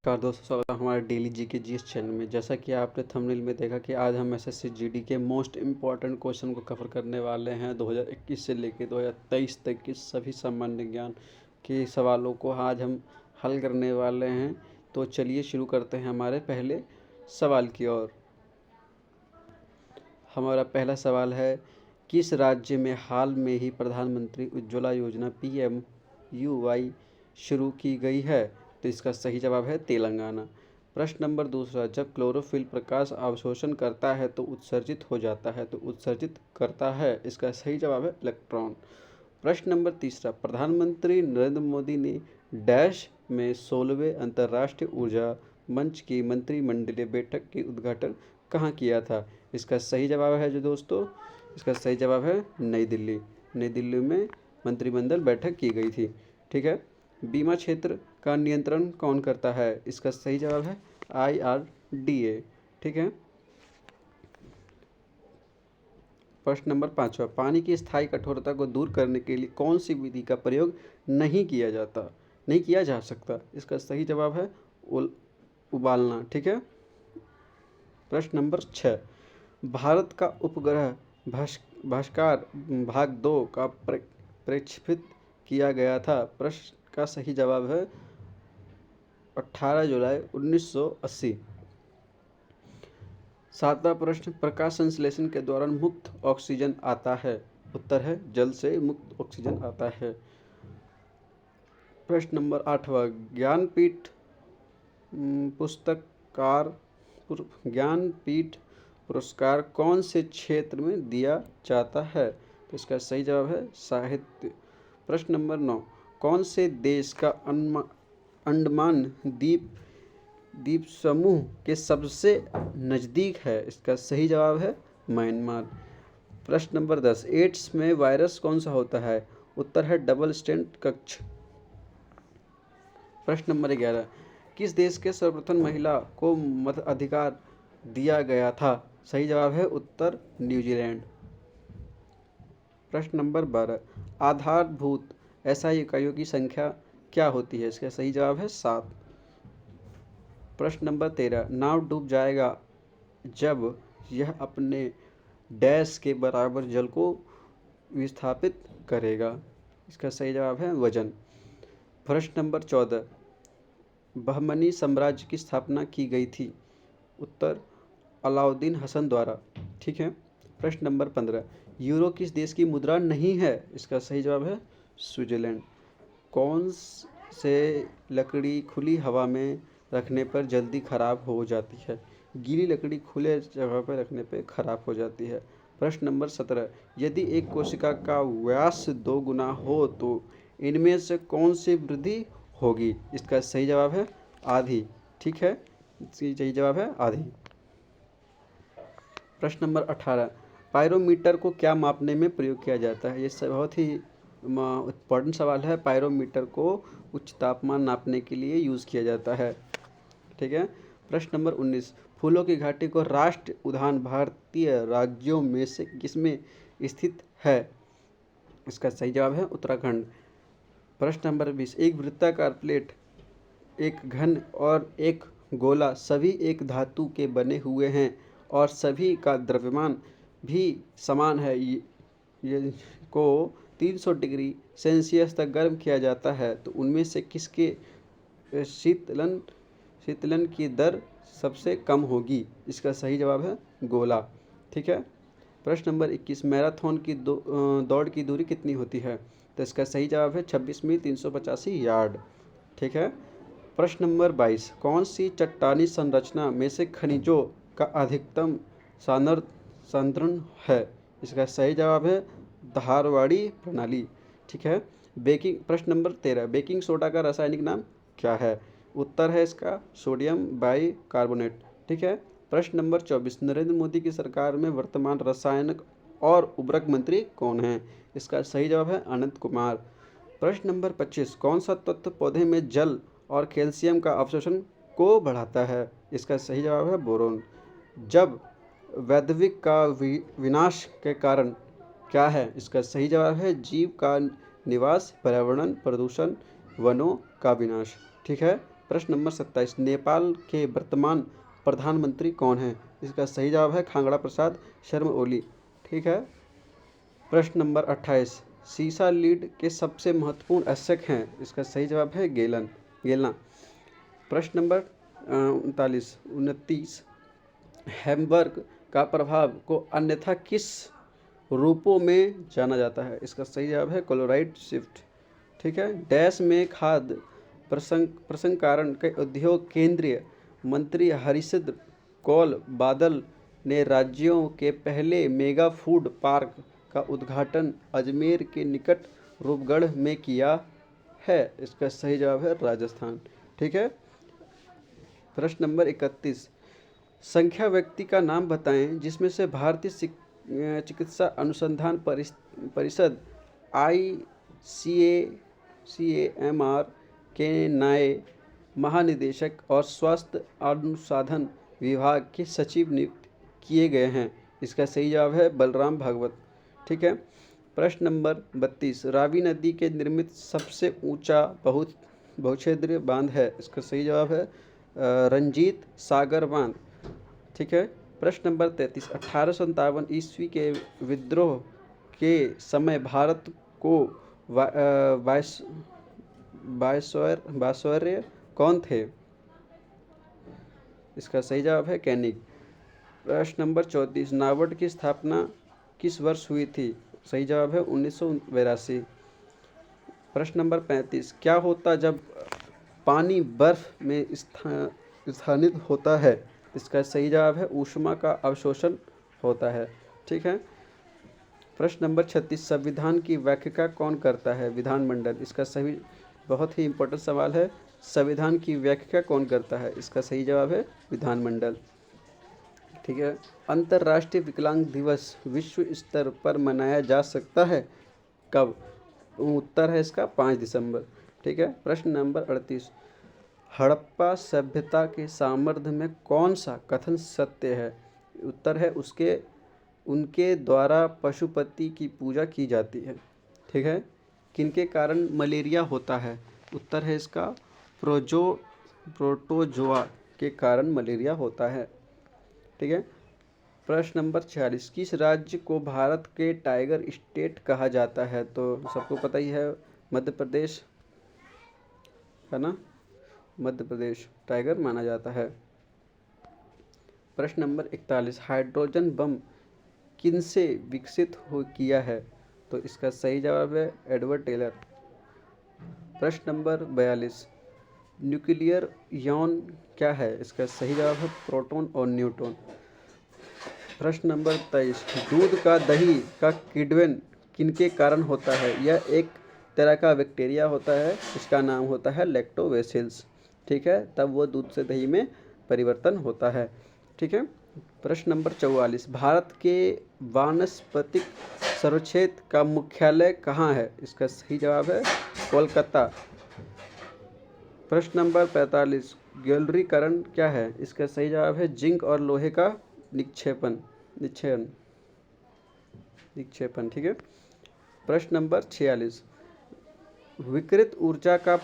नमस्कार दोस्तों, स्वागत है हमारे डेली जीके जीएस चैनल में। जैसा कि आपने थंबनेल में देखा कि आज हम एसएससी जीडी के मोस्ट इम्पॉर्टेंट क्वेश्चन को कवर करने वाले हैं। 2021 से लेकर 2023 तक के सभी सामान्य ज्ञान के सवालों को आज हम हल करने वाले हैं। तो चलिए शुरू करते हैं हमारे पहले सवाल की ओर। हमारा पहला सवाल है, किस राज्य में हाल में ही प्रधानमंत्री उज्ज्वला योजना PMUY शुरू की गई है? तो इसका सही जवाब है तेलंगाना। प्रश्न नंबर दूसरा, जब क्लोरोफिल प्रकाश अवशोषण करता है तो उत्सर्जित हो जाता है, तो उत्सर्जित करता है। इसका सही जवाब है इलेक्ट्रॉन। प्रश्न नंबर तीसरा, प्रधानमंत्री नरेंद्र मोदी ने डैश में 16वें अंतर्राष्ट्रीय ऊर्जा मंच की मंत्रिमंडलीय बैठक के उद्घाटन कहाँ किया था? इसका सही जवाब है जो दोस्तों, इसका सही जवाब है नई दिल्ली। नई दिल्ली में मंत्रिमंडल बैठक की गई थी। ठीक है। बीमा क्षेत्र का नियंत्रण कौन करता है? इसका सही जवाब है IRDA। ठीक है। प्रश्न नंबर पाँचवा, पानी की स्थायी कठोरता को दूर करने के लिए कौन सी विधि का प्रयोग नहीं किया जा सकता? इसका सही जवाब है उबालना। ठीक है। प्रश्न नंबर 6, भारत का उपग्रह भास्कर भाग 2 का प्रक्षेपित किया गया था। प्रश्न का सही जवाब है 18 जुलाई 1980। सातवां प्रश्न, प्रकाश संश्लेषण के दौरान मुक्त ऑक्सीजन आता है? उत्तर है जल से मुक्त ऑक्सीजन आता है। प्रश्न नंबर 8वां, ज्ञानपीठ पुरस्कार कौन से क्षेत्र में दिया जाता है? तो इसका सही जवाब है साहित्य। प्रश्न नंबर 9, कौन से देश का अंडमान द्वीप समूह के सबसे नज़दीक है? इसका सही जवाब है म्यांमार। प्रश्न नंबर 10, एड्स में वायरस कौन सा होता है? उत्तर है डबल स्टैंड कक्ष। प्रश्न नंबर 11, किस देश के सर्वप्रथम महिला को मताधिकार दिया गया था? सही जवाब है उत्तर न्यूजीलैंड। प्रश्न नंबर 12, आधारभूत SI इकाइयों की संख्या क्या होती है? इसका सही जवाब है 7। प्रश्न नंबर 13, नाव डूब जाएगा जब यह अपने डैश के बराबर जल को विस्थापित करेगा। इसका सही जवाब है वजन। प्रश्न नंबर 14, बहमनी साम्राज्य की स्थापना की गई थी? उत्तर अलाउद्दीन हसन द्वारा। ठीक है। प्रश्न नंबर 15, यूरो किस देश की मुद्रा नहीं है? इसका सही जवाब है स्विट्जरलैंड। कौन से लकड़ी खुली हवा में रखने पर जल्दी खराब हो जाती है? गीली लकड़ी खुले जगह पर रखने पर खराब हो जाती है। प्रश्न नंबर 17, यदि एक कोशिका का व्यास 2 गुना हो तो इनमें से कौन सी वृद्धि होगी? इसका सही जवाब है आधी। ठीक है, इसकी सही जवाब है आधी। प्रश्न नंबर 18, पायरोमीटर को क्या मापने में प्रयोग किया जाता है? ये बहुत ही इम्पोर्टेंट सवाल है। पायरोमीटर को उच्च तापमान नापने के लिए यूज़ किया जाता है। ठीक है। प्रश्न नंबर 19, फूलों की घाटी को राष्ट्रीय उद्यान भारतीय राज्यों में से किसमें स्थित है? इसका सही जवाब है उत्तराखंड। प्रश्न नंबर 20, एक वृत्ताकार प्लेट, एक घन और एक गोला सभी एक धातु के बने हुए हैं और सभी का द्रव्यमान भी समान है। ये को 300 डिग्री सेल्सियस तक गर्म किया जाता है, तो उनमें से किसके शीतलन की दर सबसे कम होगी? इसका सही जवाब है गोला। ठीक है। प्रश्न नंबर 21, मैराथन की दौड़ की दूरी कितनी होती है? तो इसका सही जवाब है 26 मील 385 यार्ड। ठीक है। प्रश्न नंबर 22, कौन सी चट्टानी संरचना में से खनिजों का अधिकतम सांद्रण है? इसका सही जवाब है धारवाड़ी प्रणाली। ठीक है। प्रश्न नंबर 13, बेकिंग सोडा का रासायनिक नाम क्या है? उत्तर है इसका सोडियम बाइकार्बोनेट। ठीक है। प्रश्न नंबर 24, नरेंद्र मोदी की सरकार में वर्तमान रसायन और उर्वरक मंत्री कौन है? इसका सही जवाब है अनंत कुमार। प्रश्न नंबर 25, कौन सा तत्व पौधे में जल और कैल्शियम का अवशोषण को बढ़ाता है? इसका सही जवाब है बोरोन। जब वैश्विक का विनाश के कारण क्या है? इसका सही जवाब है जीव का निवास, पर्यावरण प्रदूषण, वनों का विनाश। ठीक है। प्रश्न नंबर 27, नेपाल के वर्तमान प्रधानमंत्री कौन हैं? इसका सही जवाब है खांगड़ा प्रसाद शर्मा ओली। ठीक है। प्रश्न नंबर 28, सीसा लीड के सबसे महत्वपूर्ण अक्षक हैं? इसका सही जवाब है गेलना। प्रश्न नंबर 29, हैम्बर्ग का प्रभाव को अन्यथा किस रूपों में जाना जाता है? इसका सही जवाब है क्लोराइड शिफ्ट। ठीक है। डैश में खाद्य प्रसंस्करण के उद्योग केंद्रीय मंत्री हरसिद्ध कौल बादल ने राज्यों के पहले मेगा फूड पार्क का उद्घाटन अजमेर के निकट रूपगढ़ में किया है। इसका सही जवाब है राजस्थान। ठीक है। प्रश्न नंबर 31, संख्या व्यक्ति का नाम बताएं जिसमें से भारतीय चिकित्सा अनुसंधान परिषद ICAMR के नए महानिदेशक और स्वास्थ्य अनुसंधान विभाग के सचिव नियुक्त किए गए हैं। इसका सही जवाब है बलराम भागवत। ठीक है। प्रश्न नंबर 32, रावी नदी के निर्मित सबसे ऊंचा बहुछेद्रीय बांध है? इसका सही जवाब है रंजीत सागर बांध। ठीक है। प्रश्न नंबर 33, 1857 ईस्वी के विद्रोह के समय भारत को वायसराय कौन थे? इसका सही जवाब है कैनिंग। प्रश्न नंबर 34, नाबार्ड की स्थापना किस वर्ष हुई थी? सही जवाब है 1982। प्रश्न नंबर 35, क्या होता जब पानी बर्फ में स्थानित होता है? इसका सही जवाब है ऊष्मा का अवशोषण होता है। ठीक है। प्रश्न नंबर 36, संविधान की व्याख्या कौन करता है? विधानमंडल। इसका सही, बहुत ही इंपॉर्टेंट सवाल है, संविधान की व्याख्या कौन करता है? इसका सही जवाब है विधानमंडल। ठीक है। अंतर्राष्ट्रीय विकलांग दिवस विश्व स्तर पर मनाया जा सकता है कब? उत्तर है इसका 5 दिसंबर। ठीक है। प्रश्न नंबर 38, हड़प्पा सभ्यता के सामर्थ्य में कौन सा कथन सत्य है? उत्तर है उनके द्वारा पशुपति की पूजा की जाती है। ठीक है। किनके कारण मलेरिया होता है? उत्तर है इसका प्रोटोजोआ के कारण मलेरिया होता है। ठीक है। प्रश्न नंबर 46, किस राज्य को भारत के टाइगर स्टेट कहा जाता है? तो सबको पता ही है, मध्य प्रदेश है ना, मध्य प्रदेश टाइगर माना जाता है। प्रश्न नंबर 41, हाइड्रोजन बम किनसे विकसित किया है? तो इसका सही जवाब है एडवर्ड टेलर। प्रश्न नंबर 42, न्यूक्लियर यौन क्या है? इसका सही जवाब है प्रोटॉन और न्यूट्रॉन। प्रश्न नंबर 23, दूध का दही का किण्वन किनके कारण होता है? यह एक तरह का बैक्टीरिया होता है, इसका नाम होता है लैक्टोबैसिलस। ठीक है। तब वो दूध से दही में परिवर्तन होता है। ठीक है। प्रश्न नंबर 44, भारत के वानस्पतिक सर्वक्षेत्र का मुख्यालय कहाँ है? इसका सही जवाब है कोलकाता। प्रश्न नंबर 45, गैल्वनीकरण क्या है? इसका सही जवाब है जिंक और लोहे का निक्षेपण। ठीक है। प्रश्न नंबर 46, विकिरित ऊर्जा का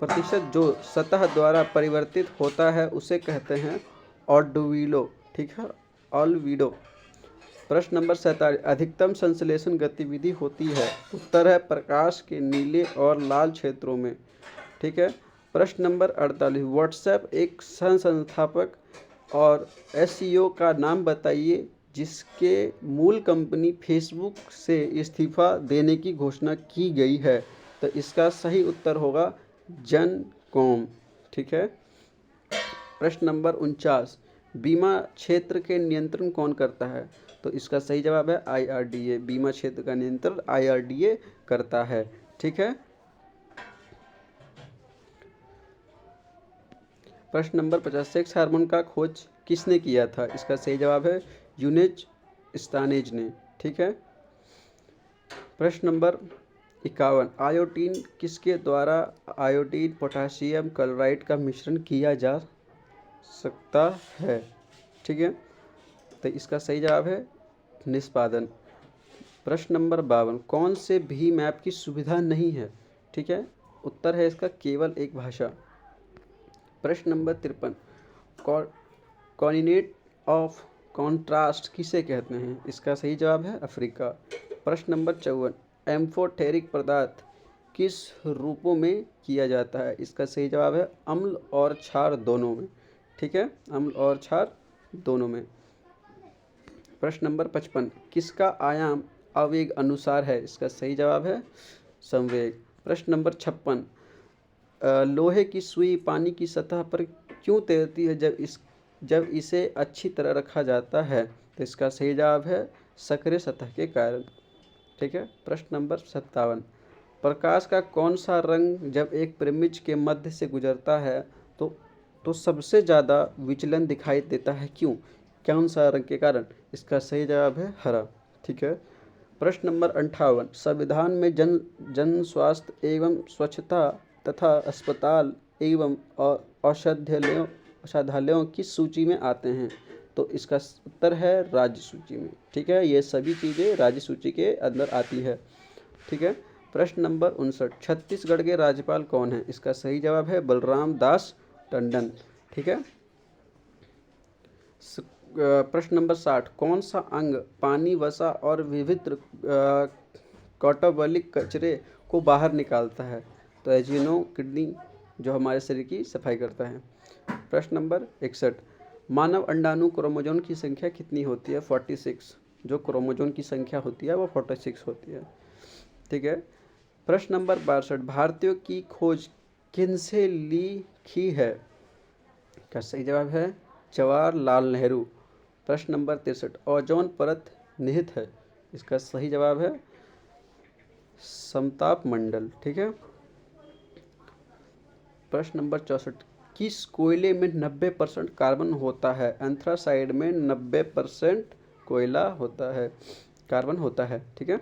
प्रतिशत जो सतह द्वारा परिवर्तित होता है उसे कहते हैं ऑल्बिडो। ठीक है, ऑल्बिडो। प्रश्न नंबर 47, अधिकतम संश्लेषण गतिविधि होती है? उत्तर है प्रकाश के नीले और लाल क्षेत्रों में। ठीक है। प्रश्न नंबर 48, व्हाट्सएप एक संस्थापक और एसईओ का नाम बताइए जिसके मूल कंपनी फेसबुक से इस्तीफा देने की घोषणा की गई है। तो इसका सही उत्तर होगा जन कॉम। ठीक है। प्रश्न नंबर 49, बीमा क्षेत्र के नियंत्रण कौन करता है? तो इसका सही जवाब है IRDA। बीमा क्षेत्र का नियंत्रण IRDA करता है। ठीक है। प्रश्न नंबर 50, सेक्स हार्मोन का खोज किसने किया था? इसका सही जवाब है यूनेज स्टानेज ने। ठीक है। प्रश्न नंबर 51, आयोडीन किसके द्वारा आयोडीन पोटेशियम क्लोराइड का मिश्रण किया जा सकता है? ठीक है। तो इसका सही जवाब है निष्पादन। प्रश्न नंबर 52, कौन से भीम ऐप की सुविधा नहीं है? ठीक है। उत्तर है इसका केवल एक भाषा। प्रश्न नंबर 53, कोऑर्डिनेट ऑफ कॉन्ट्रास्ट किसे कहते हैं? इसका सही जवाब है अफ्रीका। प्रश्न नंबर 54, एम्फोटेरिक पदार्थ किस रूपों में किया जाता है? इसका सही जवाब है अम्ल और क्षार दोनों में। ठीक है, अम्ल और क्षार दोनों में। प्रश्न नंबर 55, किसका आयाम आवेग अनुसार है? इसका सही जवाब है संवेग। प्रश्न नंबर 56, लोहे की सुई पानी की सतह पर क्यों तैरती है जब इसे अच्छी तरह रखा जाता है? तो इसका सही जवाब है सक्रिय सतह के कारण। ठीक है। प्रश्न नंबर 57, प्रकाश का कौन सा रंग जब एक परिमिज के मध्य से गुजरता है तो सबसे ज़्यादा विचलन दिखाई देता है? क्यों? कौन सा रंग के कारण? इसका सही जवाब है हरा। ठीक है। प्रश्न नंबर 58, संविधान में जन स्वास्थ्य एवं स्वच्छता तथा अस्पताल एवं औषधालयों किस सूची में आते हैं? तो इसका उत्तर है राज्य सूची में। ठीक है, ये सभी चीज़ें राज्य सूची के अंदर आती है। ठीक है। प्रश्न नंबर 59, छत्तीसगढ़ के राज्यपाल कौन है? इसका सही जवाब है बलराम दास टंडन। ठीक है। प्रश्न नंबर 60, कौन सा अंग पानी, वसा और विभिन्न कैटाबॉलिक कचरे को बाहर निकालता है? तो एजिनो किडनी जो हमारे शरीर की सफाई करता है। प्रश्न नंबर 61, मानव अंडाणु क्रोमोजोम की संख्या कितनी होती है? 46। जो क्रोमोजोम की संख्या होती है वो 46 होती है। ठीक है। प्रश्न नंबर 62, भारतीयों की खोज किनसे लिखी है? का सही जवाब है जवाहरलाल नेहरू। प्रश्न नंबर 63, ओजोन परत निहित है? इसका सही जवाब है समताप मंडल। ठीक है। प्रश्न नंबर 64, किस कोयले में 90% कार्बन होता है? एंथ्रासाइड में 90% कोयला होता है, कार्बन होता है। ठीक है।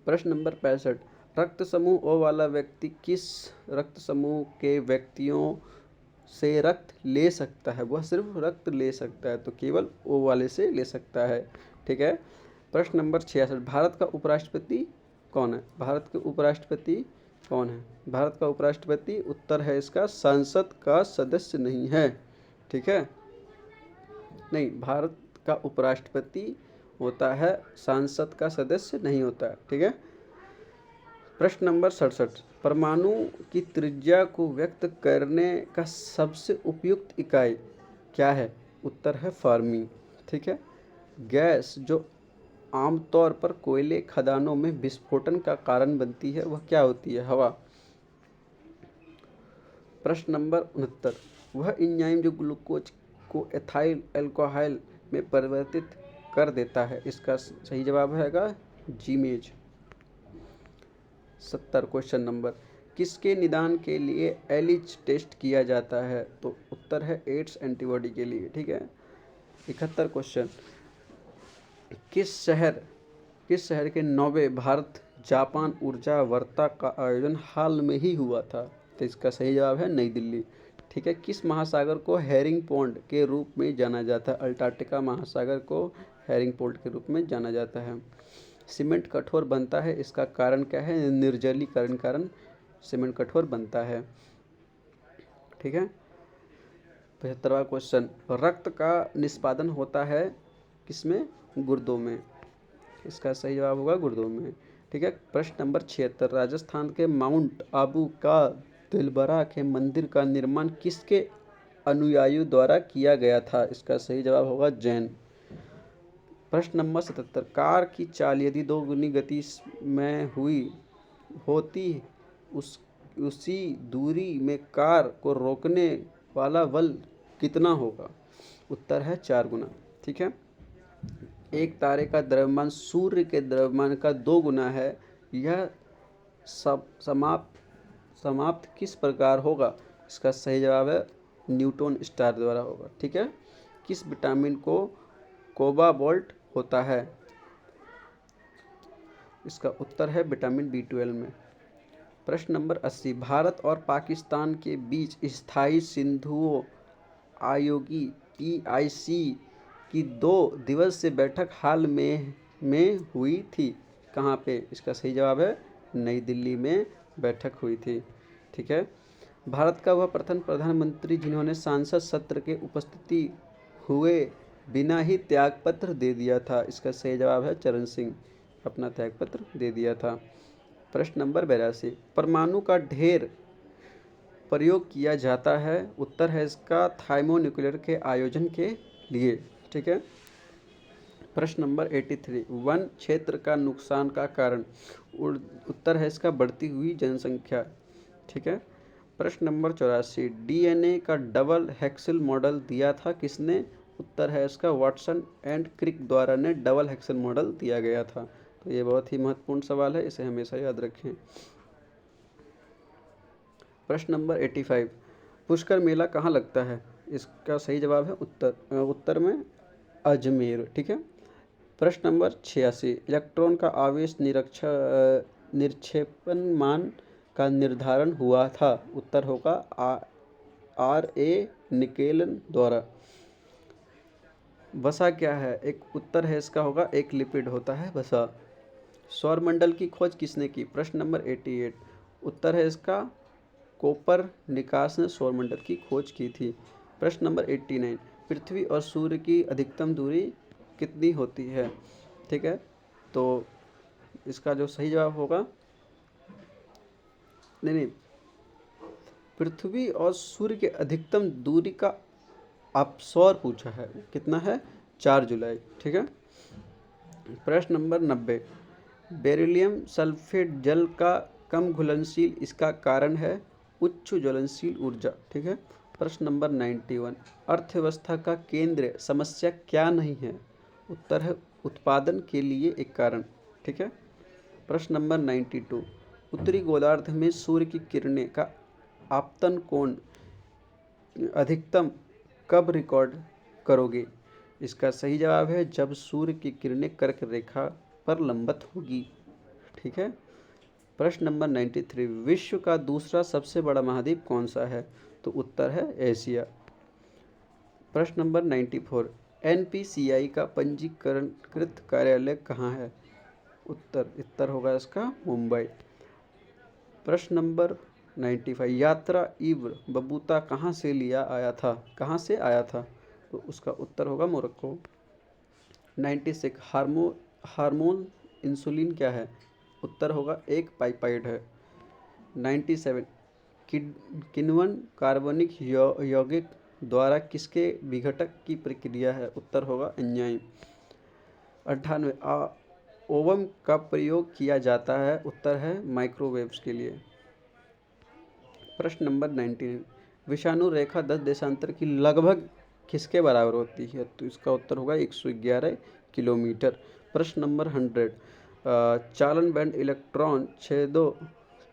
प्रश्न नंबर 65, रक्त समूह ओ वाला व्यक्ति किस रक्त समूह के व्यक्तियों से रक्त ले सकता है? वह सिर्फ रक्त ले सकता है, तो केवल ओ वाले से ले सकता है। ठीक है। प्रश्न नंबर 66, भारत का उपराष्ट्रपति कौन है? भारत के उपराष्ट्रपति कौन है? भारत का उपराष्ट्रपति उत्तर है इसका संसद का सदस्य नहीं है। ठीक है, नहीं, भारत का उपराष्ट्रपति होता है, सांसद का सदस्य नहीं होता है। ठीक है। प्रश्न नंबर 67, परमाणु की त्रिज्या को व्यक्त करने का सबसे उपयुक्त इकाई क्या है? उत्तर है फर्मी। ठीक है। गैस जो आमतौर पर कोयले खदानों में विस्फोटन का कारण बनती है वह क्या होती है? हवा। प्रश्न नंबर 69, वह एंजाइम जो ग्लूकोज को एथाइल अल्कोहल में परिवर्तित कर देता है? इसका सही जवाब हैगा जीमेज। 70, क्वेश्चन नंबर, किसके निदान के लिए एलिच टेस्ट किया जाता है? तो उत्तर है एड्स एंटीबॉडी के लिए। ठीक है। 71 क्वेश्चन, किस शहर के 9वें भारत जापान ऊर्जा वार्ता का आयोजन हाल में ही हुआ था? तो इसका सही जवाब है नई दिल्ली। ठीक है। किस महासागर को हेरिंग पॉन्ड के रूप में जाना जाता है? अंटार्कटिका महासागर को हेरिंग पॉन्ड के रूप में जाना जाता है। सीमेंट कठोर बनता है, इसका कारण क्या है? निर्जलीकरण कारण सीमेंट कठोर बनता है। ठीक है। 75वां क्वेश्चन, रक्त का निष्पादन होता है किसमें? गुर्दों में। इसका सही जवाब होगा गुर्दों में। ठीक है। प्रश्न नंबर 76, राजस्थान के माउंट आबू का दिलबरा के मंदिर का निर्माण किसके अनुयायियों द्वारा किया गया था? इसका सही जवाब होगा जैन। प्रश्न नंबर 77, कार की चाल यदि दोगुनी गति में होती उसी दूरी में कार को रोकने वाला बल कितना होगा? उत्तर है 4 गुना। ठीक है। एक तारे का द्रव्यमान सूर्य के द्रव्यमान का 2 गुना है, यह समाप्त किस प्रकार होगा? इसका सही जवाब है न्यूटन स्टार द्वारा होगा। ठीक है। किस विटामिन को कोबाल्ट होता है? इसका उत्तर है विटामिन B12 में। प्रश्न नंबर 80, भारत और पाकिस्तान के बीच स्थायी सिंधु आयोगी PIC की 2 दिवसीय बैठक हाल में हुई थी, कहाँ पे? इसका सही जवाब है नई दिल्ली में बैठक हुई थी। ठीक है। भारत का वह प्रथम प्रधानमंत्री जिन्होंने सांसद सत्र के उपस्थिति हुए बिना ही त्यागपत्र दे दिया था। इसका सही जवाब है चरण सिंह, अपना त्यागपत्र दे दिया था। प्रश्न नंबर 82, परमाणु का ढेर प्रयोग किया जाता है। उत्तर है इसका थार्मोन्यूक्लियर के आयोजन के लिए। ठीक है। प्रश्न नंबर 83, वन क्षेत्र का नुकसान का कारण। उत्तर है इसका बढ़ती हुई जनसंख्या। ठीक है। प्रश्न नंबर 84, डीएनए का डबल हेक्सेल मॉडल दिया था किसने। उत्तर है इसका वाटसन एंड क्रिक द्वारा ने डबल हेक्सेल मॉडल दिया गया था। तो ये बहुत ही महत्वपूर्ण सवाल है, इसे हमेशा याद रखें। प्रश्न नंबर 85, पुष्कर मेला कहाँ लगता है। इसका सही जवाब है उत्तर में अजमेर। ठीक है। प्रश्न नंबर 86, इलेक्ट्रॉन का आवेश निक्षेपण मान का निर्धारण हुआ था। उत्तर होगा R.A. निकेलन द्वारा। वसा क्या है। एक उत्तर है इसका होगा एक लिपिड होता है वसा। सौरमंडल की खोज किसने की। प्रश्न नंबर 88, उत्तर है इसका कोपरनिकस ने सौरमंडल की खोज की थी। प्रश्न नंबर 89, पृथ्वी और सूर्य की अधिकतम दूरी कितनी होती है। ठीक है। तो इसका जो सही जवाब होगा, नहीं, पृथ्वी और सूर्य की अधिकतम दूरी का अपसौर पूछा है, कितना है 4 जुलाई। ठीक है। प्रश्न नंबर 90, बेरिलियम सल्फेट जल का कम घुलनशील, इसका कारण है उच्च ज्वलनशील ऊर्जा। ठीक है। प्रश्न नंबर 91, अर्थव्यवस्था का केंद्र समस्या क्या नहीं है। उत्तर है उत्पादन के लिए एक कारण। ठीक है। प्रश्न नंबर 92, उत्तरी गोलार्ध में सूर्य की किरणें का आपतन कोण अधिकतम कब रिकॉर्ड करोगे। इसका सही जवाब है जब सूर्य की किरणें कर्क रेखा पर लंबवत होगी। ठीक है। प्रश्न नंबर 93, विश्व का दूसरा सबसे बड़ा महाद्वीप कौन सा है। तो उत्तर है एशिया। प्रश्न नंबर 94, एनपीसीआई का पंजीकरणकृत कार्यालय कहाँ है। उत्तर होगा इसका मुंबई। प्रश्न नंबर 95, यात्रा इब्न बतूता कहाँ से आया था। तो उसका उत्तर होगा मोरक्को। 96, हार्मोन इंसुलिन क्या है। उत्तर होगा एक पाइपेड है। 97, किण्वन कार्बनिक यौगिक द्वारा किसके विघटक की प्रक्रिया है। उत्तर होगा एंजाइम। 98, ओवम का प्रयोग किया जाता है। उत्तर है माइक्रोवेव्स के लिए। प्रश्न नंबर 99, विषाणु रेखा 10 देशांतर की लगभग किसके बराबर होती है। तो इसका उत्तर होगा 111 किलोमीटर। प्रश्न नंबर 100, चालन बैंड इलेक्ट्रॉन छेदों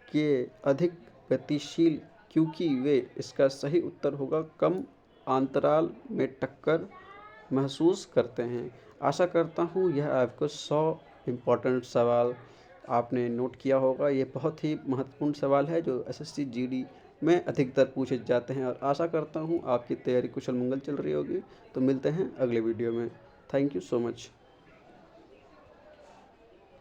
के अधिक गतिशील क्योंकि वे। इसका सही उत्तर होगा कम अंतराल में टक्कर महसूस करते हैं। आशा करता हूँ यह आपको 100 इम्पोर्टेंट सवाल आपने नोट किया होगा। ये बहुत ही महत्वपूर्ण सवाल है जो एसएससी जीडी में अधिकतर पूछे जाते हैं, और आशा करता हूँ आपकी तैयारी कुशल मंगल चल रही होगी। तो मिलते हैं अगले वीडियो में। Thank you so much.